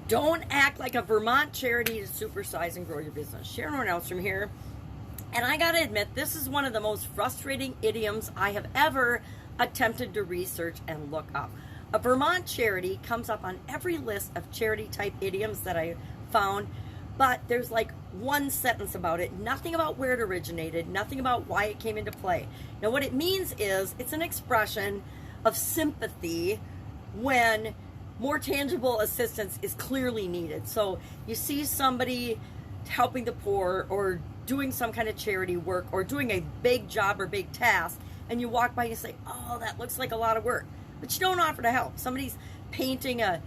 Don't act like a Vermont charity to supersize and grow your business. Sharon Horne-Ellstrom here. And I gotta admit, this is one of the most frustrating idioms I have ever attempted to research and look up. A Vermont charity comes up on every list of charity type idioms that I found, but there's like one sentence about it, nothing about where it originated, nothing about why it came into play. Now what it means is it's an expression of sympathy when more tangible assistance is clearly needed. So you see somebody helping the poor or doing some kind of charity work or doing a big job or big task, and you walk by and you say, oh, that looks like a lot of work, but you don't offer to help. Somebody's painting a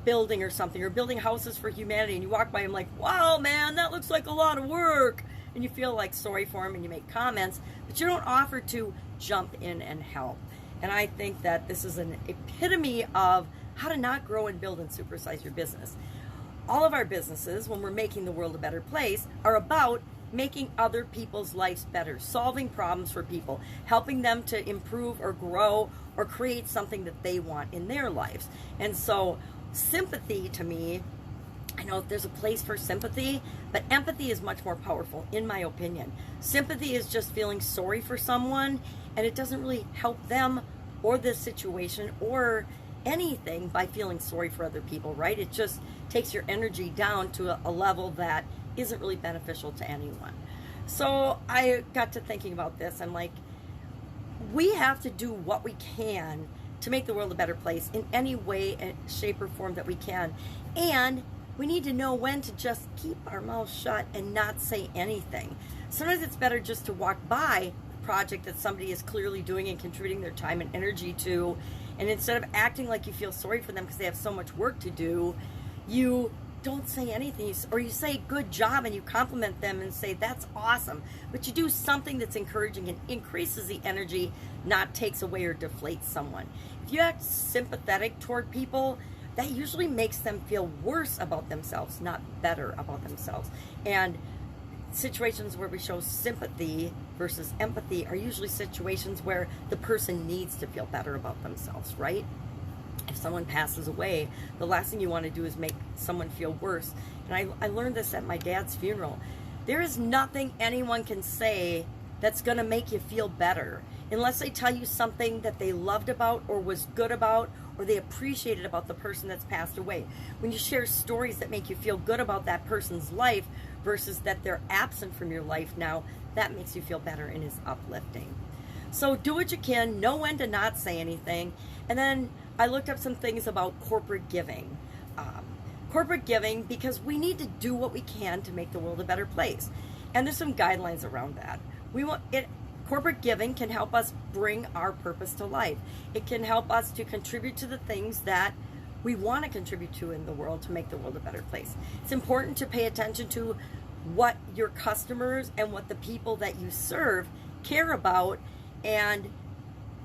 building or something, or building houses for humanity, and you walk by and like, wow, man, that looks like a lot of work, and you feel like sorry for them and you make comments, but you don't offer to jump in and help. And I think that this is an epitome of how to not grow and build and supersize your business. All of our businesses, when we're making the world a better place, are about making other people's lives better, solving problems for people, helping them to improve or grow or create something that they want in their lives. And so sympathy, to me, I know there's a place for sympathy, but empathy is much more powerful, in my opinion. Sympathy is just feeling sorry for someone, and it doesn't really help them or the situation or anything by feeling sorry for other people, right? It just takes your energy down to a level that isn't really beneficial to anyone. So I got to thinking about this. I'm like, we have to do what we can to make the world a better place in any way, shape, or form that we can. And we need to know when to just keep our mouths shut and not say anything. Sometimes it's better just to walk by a project that somebody is clearly doing and contributing their time and energy to, and instead of acting like you feel sorry for them because they have so much work to do, you don't say anything, or you say good job and you compliment them and say that's awesome, but you do something that's encouraging and increases the energy, not takes away or deflates someone. If you act sympathetic toward people, that usually makes them feel worse about themselves, not better about themselves. And situations where we show sympathy versus empathy are usually situations where the person needs to feel better about themselves, right? If someone passes away, the last thing you want to do is make someone feel worse. And I learned this at my dad's funeral. There is nothing anyone can say that's going to make you feel better unless they tell you something that they loved about or was good about or they appreciated about the person that's passed away. When you share stories that make you feel good about that person's life versus that they're absent from your life now, that makes you feel better and is uplifting. So do what you can, know when to not say anything. And then I looked up some things about corporate giving. Corporate giving, because we need to do what we can to make the world a better place. And there's some guidelines around that. Corporate giving can help us bring our purpose to life. It can help us to contribute to the things that we want to contribute to in the world to make the world a better place. It's important to pay attention to what your customers and what the people that you serve care about, and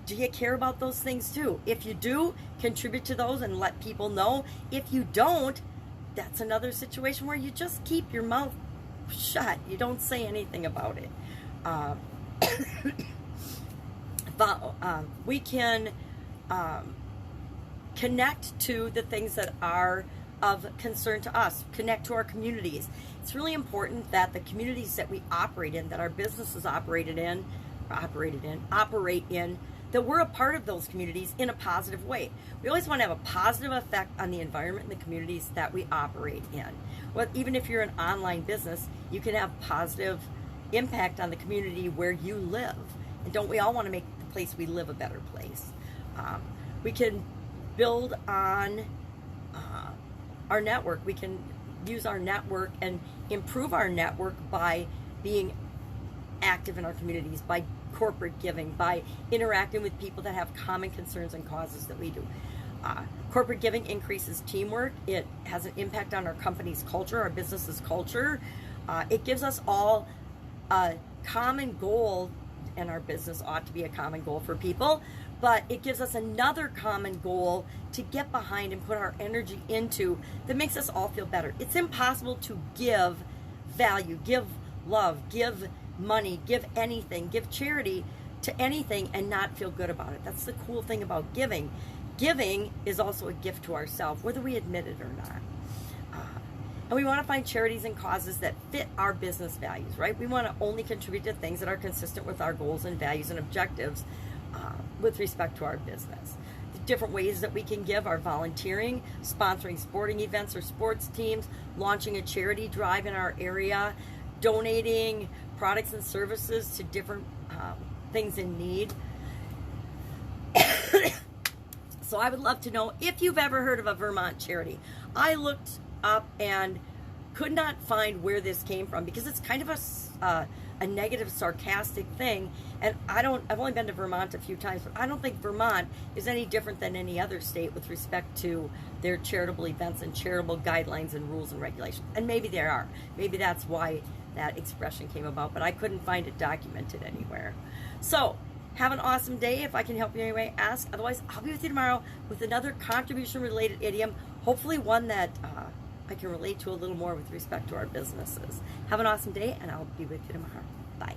do you care about those things too? If you do, contribute to those and let people know. If you don't, that's another situation where you just keep your mouth shut. You don't say anything about it. We can connect to the things that are of concern to us, connect to our communities. It's really important that the communities that we operate in, that our businesses operate in, that we're a part of those communities in a positive way. We always want to have a positive effect on the environment and the communities that we operate in. Well, even if you're an online business, you can have positive impact on the community where you live. And don't we all want to make the place we live a better place? We can build on our network. We can use our network and improve our network by being active in our communities, by corporate giving, by interacting with people that have common concerns and causes that we do. Corporate giving increases teamwork. It has an impact on our company's culture, our business's culture. It gives us all a common goal, and our business ought to be a common goal for people, but it gives us another common goal to get behind and put our energy into that makes us all feel better. It's impossible to give value, give love, give money, give anything, give charity to anything and not feel good about it. That's the cool thing about giving. Giving is also a gift to ourselves, whether we admit it or And we want to find charities and causes that fit our business values, right? We want to only contribute to things that are consistent with our goals and values and objectives with respect to our business. The different ways that we can give are volunteering, sponsoring sporting events or sports teams, launching a charity drive in our area, donating products and services to different things in need. So I would love to know if you've ever heard of a Vermont charity. I looked up and could not find where this came from because it's kind of a negative, sarcastic thing. And I've only been to Vermont a few times, but I don't think Vermont is any different than any other state with respect to their charitable events and charitable guidelines and rules and regulations. And maybe there are. Maybe that's why that expression came about, but I couldn't find it documented anywhere. So, have an awesome day. If I can help you in any way, ask. Otherwise, I'll be with you tomorrow with another contribution-related idiom, hopefully one that I can relate to a little more with respect to our businesses. Have an awesome day, and I'll be with you tomorrow. Bye.